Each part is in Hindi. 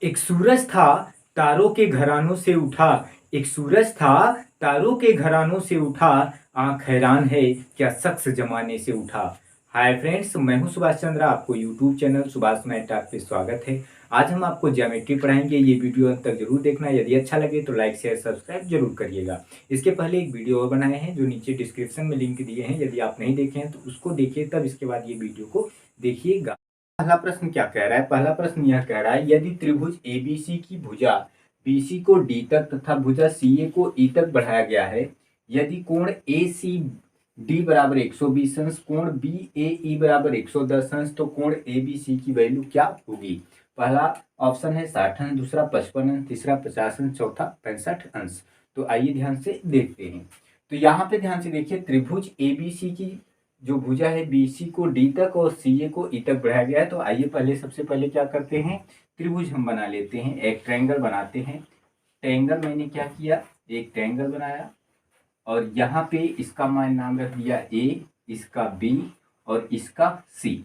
एक सूरज था, तारों के घरानों से उठा। एक सूरज था, तारों के घरानों से उठा। आंख हैरान है, क्या शख्स जमाने से उठा। हाय फ्रेंड्स, मैं हूं सुभाष चंद्र। आपको YouTube channel Subhash math talk पे स्वागत है। आज हम आपको ज्योमेट्री पढ़ाएंगे। ये वीडियो अंत तक जरूर देखना। यदि अच्छा लगे तो लाइक शेयर सब्सक्राइब जरूर करिएगा। इसके पहले एक वीडियो और बनाए हैं जो नीचे डिस्क्रिप्शन में लिंक दिए हैं। यदि आप नहीं देखे हैं तो उसको देखिए, तब इसके बाद ये वीडियो को देखिएगा। पहला प्रश्न क्या कह रहा है? पहला प्रश्न यह कह रहा है, यदि त्रिभुज एबीसी की भुजा बीसी को डी तक तथा भुजा सीए को ई तक बढ़ाया गया है, यदि कोण ए सी डी बराबर 120 अंश, कोण बी ए ई बराबर 110 अंश, तो कोण ए बी सी की वैल्यू क्या होगी? पहला ऑप्शन है 60 अंश, दूसरा 55 अंश, तीसरा 50 अंश, चौथा 65 अंश। तो आइए ध्यान से देखते हैं। तो यहाँ पे ध्यान से देखिए, त्रिभुज एबीसी की जो भुजा है बीसी को डी तक और सीए को ई तक बढ़ाया गया है। तो आइए पहले सबसे पहले क्या करते हैं, त्रिभुज हम बना लेते हैं, एक ट्रायंगल बनाते हैं। ट्रायंगल मैंने क्या किया, एक ट्रायंगल बनाया और यहाँ पे इसका मैं नाम रख दिया ए, इसका बी और इसका सी।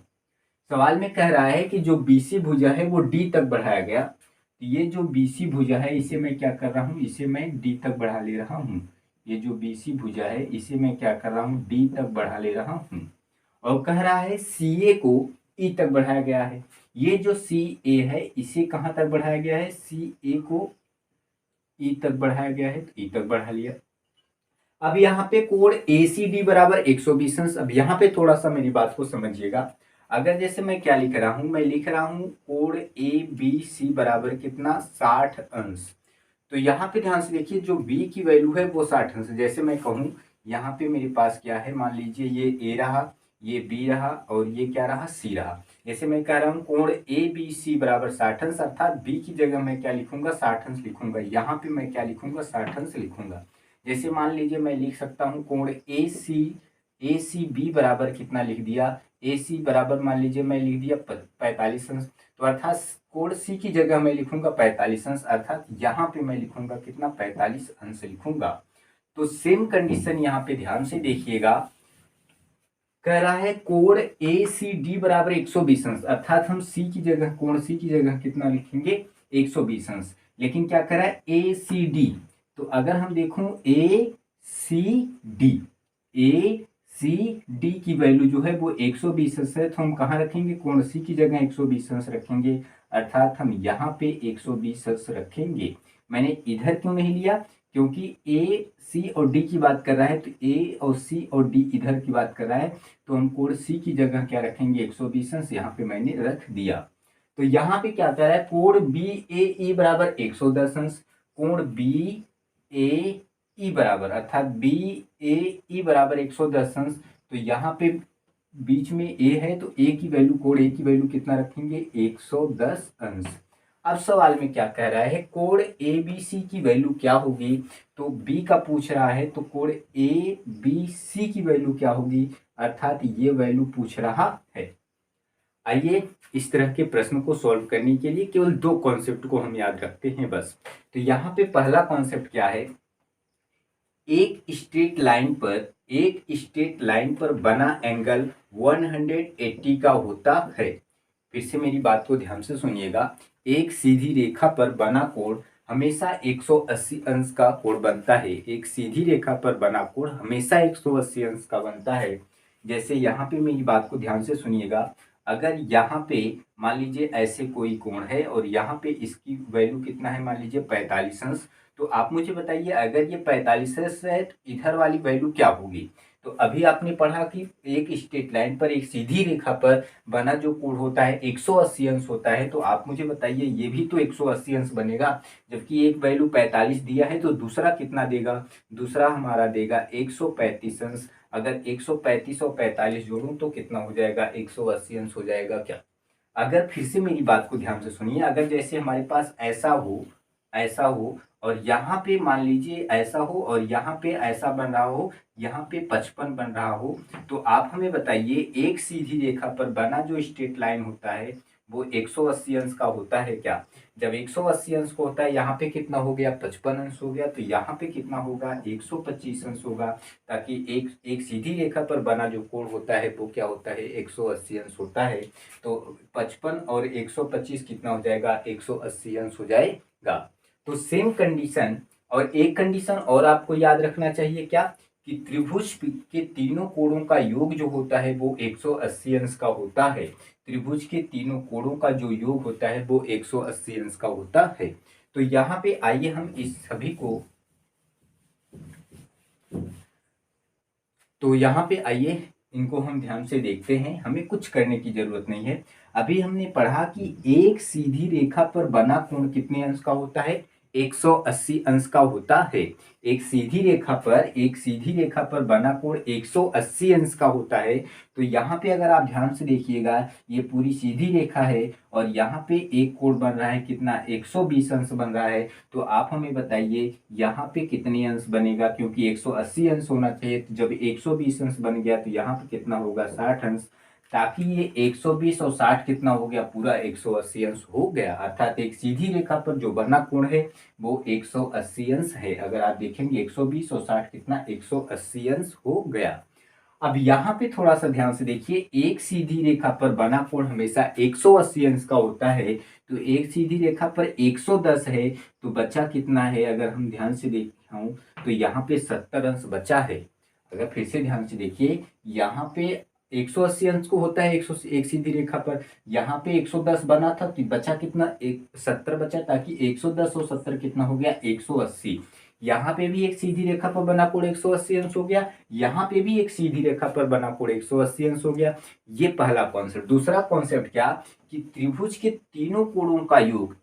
सवाल में कह रहा है कि जो बीसी भुजा है वो डी तक बढ़ाया गया। तो ये जो बीसी भुजा है इसे मैं क्या कर रहा हूँ, इसे मैं डी तक बढ़ा ले रहा हूँ। ये जो बीसी भुजा है इसे मैं क्या कर रहा हूँ, डी तक बढ़ा ले रहा हूँ। और कह रहा है सी ए को ई तक बढ़ाया गया है। ये जो सी ए है इसे कहाँ तक बढ़ाया गया है, सी ए को ई तक बढ़ाया गया है, तो ई तक बढ़ा लिया। अब यहाँ पे कोण ए सी डी बराबर 120 अंश। अब यहाँ पे थोड़ा सा मेरी बात को समझिएगा। अगर जैसे मैं क्या लिख रहा हूँ, मैं लिख रहा हूँ कोण ए बी सी बराबर कितना, 60 अंश। तो यहाँ पे ध्यान से देखिए, जो बी की वैल्यू है वो 60 अंश। जैसे मैं कहूँ यहाँ पे मेरे पास क्या है, मान लीजिए ये ए रहा, ये बी रहा और ये क्या रहा, सी रहा। जैसे मैं कह रहा हूँ कोण ए बी सी बराबर 60 अंश, अर्थात बी की जगह मैं क्या लिखूंगा, 60 अंश लिखूंगा। यहाँ पे मैं क्या लिखूंगा, 60 अंश लिखूंगा। जैसे मान लीजिए मैं लिख सकता हूँ कोण ए सी बी बराबर कितना लिख दिया, ए सी बराबर मान लीजिए मैं लिख दिया 45 अंश। तो अर्थात कोण सी की जगह मैं लिखूंगा 45 अंश, अर्थात यहाँ पे मैं लिखूंगा कितना, 45 अंश लिखूंगा। तो सेम कंडीशन यहाँ पे ध्यान से देखिएगा। कह रहा है कोण ए सी डी बराबर 120 अंश, अर्थात हम सी की जगह, कोण सी की जगह कितना लिखेंगे, 120 अंश। लेकिन क्या कह रहा है, ए सी डी। तो अगर हम देखूं ए सी डी, ए सी डी की वैल्यू जो है वो 120 अंश है, तो हम कहाँ रखेंगे, कोण सी की जगह 120 अंश रखेंगे, अर्थात हम यहाँ पे 120 अंश रखेंगे। मैंने इधर क्यों नहीं लिया, क्योंकि ए सी और डी की बात कर रहा है, तो ए और सी और डी इधर की बात कर रहा है, तो हम कोण सी की जगह क्या रखेंगे, 120 अंश। यहाँ पे मैंने रख दिया। तो यहाँ पे क्या कह रहा है, कोण बी ए ई बराबर 110 अंश, कोण बी ए ई बराबर, अर्थात बी ए ई बराबर 110 अंश। तो यहाँ पे बीच में ए है, तो ए की वैल्यू, कोण ए की वैल्यू कितना रखेंगे, 110 अंश। अब सवाल में क्या कह रहा है, कोण ए बी सी की वैल्यू क्या होगी। तो बी का पूछ रहा है, तो कोण ए बी सी की वैल्यू क्या होगी, अर्थात ये वैल्यू पूछ रहा है। आइए इस तरह के प्रश्न को सॉल्व करने के लिए केवल दो कॉन्सेप्ट को हम याद रखते हैं बस। तो यहाँ पे पहला कॉन्सेप्ट क्या है, एक स्ट्रेट लाइन पर बना एंगल 180 का होता है। फिर से मेरी बात को ध्यान से सुनिएगा। एक सीधी रेखा पर बना कोण हमेशा 180 अंश का कोण बनता है। एक सीधी रेखा पर बना कोण हमेशा 180 अंश का बनता है। जैसे यहाँ पे मेरी बात को ध्यान से सुनिएगा। अगर यहाँ पे मान लीजिए ऐसे कोई कोण है और यहाँ पे इसकी वैल्यू कितना है, मान लीजिए 45 अंश। तो आप मुझे बताइए, अगर ये 45 अंश है तो इधर वाली वैल्यू क्या होगी। तो अभी आपने पढ़ा कि एक स्ट्रेट लाइन पर, एक सीधी रेखा पर बना जो कोण होता है 180 अंश होता है। तो आप मुझे बताइए, ये भी तो 180 अंश बनेगा, जबकि एक वैल्यू 45 दिया है, तो दूसरा कितना देगा, दूसरा हमारा देगा 135 अंश। अगर 135 और 45 जोड़ूं तो कितना हो जाएगा, 180 अंश हो जाएगा क्या। अगर फिर से मेरी बात को ध्यान से सुनिए, अगर जैसे हमारे पास ऐसा हो और यहाँ पे मान लीजिए ऐसा हो और यहाँ पे ऐसा बन रहा हो, यहाँ पे 55 बन रहा हो, तो आप हमें बताइए एक सीधी रेखा पर बना जो स्ट्रेट लाइन होता है वो 180 अंश का होता है क्या? जब 180 अंश का होता है, यहाँ पे कितना हो गया 55 अंश हो गया, तो यहाँ पे कितना होगा 125 अंश होगा। ताकि एक एक सीधी रेखा पर बना जो कोण होता है वो क्या होता है 180 अंश होता है। तो 55 और 125 कितना हो जाएगा 180 अंश हो जाएगा। तो सेम कंडीशन, और एक कंडीशन और आपको याद रखना चाहिए क्या, कि त्रिभुज के तीनों कोणों का योग जो होता है वो 180 अंश का होता है। त्रिभुज के तीनों कोणों का जो योग होता है वो 180 अंश का होता है। तो यहाँ पे आइए हम इस सभी को, तो यहाँ पे आइए इनको हम ध्यान से देखते हैं, हमें कुछ करने की जरूरत नहीं है। अभी हमने पढ़ा कि एक सीधी रेखा पर बना कोण कितने अंश का होता है 180 अंश का होता है। एक सीधी रेखा पर बना कोण 180 अंश का होता है। तो यहाँ पे अगर आप ध्यान से देखिएगा, ये पूरी सीधी रेखा है और यहाँ पे एक कोण बन रहा है कितना 120 अंश बन रहा है। तो आप हमें बताइए यहाँ पे कितने अंश बनेगा, क्योंकि 180 अंश होना चाहिए। तो जब 120 अंश बन गया तो यहाँ पे कितना होगा 60 अंश। ताकि ये 120 और 60 कितना हो गया पूरा 180 अंश हो गया। अर्थात एक सीधी रेखा पर जो बना कोण है वो 180 अंश है। अगर आप देखेंगे 120 और 60 कितना 180 अंश हो गया। अब यहाँ पे थोड़ा सा ध्यान से देखिए, एक सीधी रेखा पर बना कोण हमेशा 180 अंश का होता है। तो एक सीधी रेखा पर 110 है, तो बचा कितना है, अगर हम ध्यान से देखें तो यहाँ पे 70 अंश बचा है। अगर फिर से ध्यान से देखिए, यहाँ पे 180 अंश को होता है एक सीधी रेखा पर, यहाँ पे 110 बना था तो बचा कितना 70 बचा। ताकि 110 और 70 कितना हो गया 180। यहाँ पे भी एक सीधी रेखा पर बना कोण 180 अंश हो गया, यहाँ पे भी एक सीधी रेखा पर बना कोण 180 अंश हो गया। ये पहला कॉन्सेप्ट। दूसरा कॉन्सेप्ट क्या, कि त्रिभुज के तीनों कोणों का योग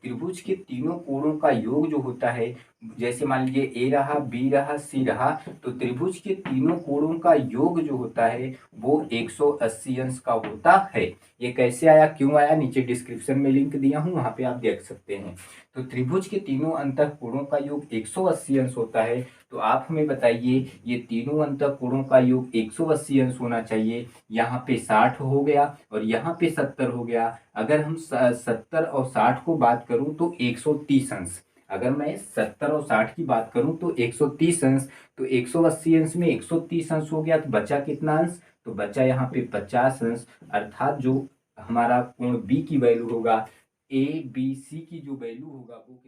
जो होता है, जैसे मान लीजिए ए रहा, बी रहा, सी रहा, तो त्रिभुज के तीनों कोणों का योग जो होता है वो 180 अंश का होता है। ये कैसे आया, क्यों आया, नीचे डिस्क्रिप्शन में लिंक दिया हूं, वहां पे आप देख सकते हैं। तो त्रिभुज के तीनों अंतःकोणों का योग 180 अंश होता है। तो आप हमें बताइए, ये तीनों अंतःकोणों का योग 180 अंश होना चाहिए। यहाँ पे 60 हो गया और यहाँ पे 70 हो गया। अगर हम 70 और 60 को बात करूं तो 130 अंश। अगर मैं 70 और 60 की बात करूं तो 130 अंश। तो 180 अंश में 130 अंश हो गया, तो बचा कितना अंश, तो बचा यहाँ पे 50 अंश। अर्थात जो हमारा कोण बी की वैल्यू होगा, ए बी सी की जो वैल्यू होगा वो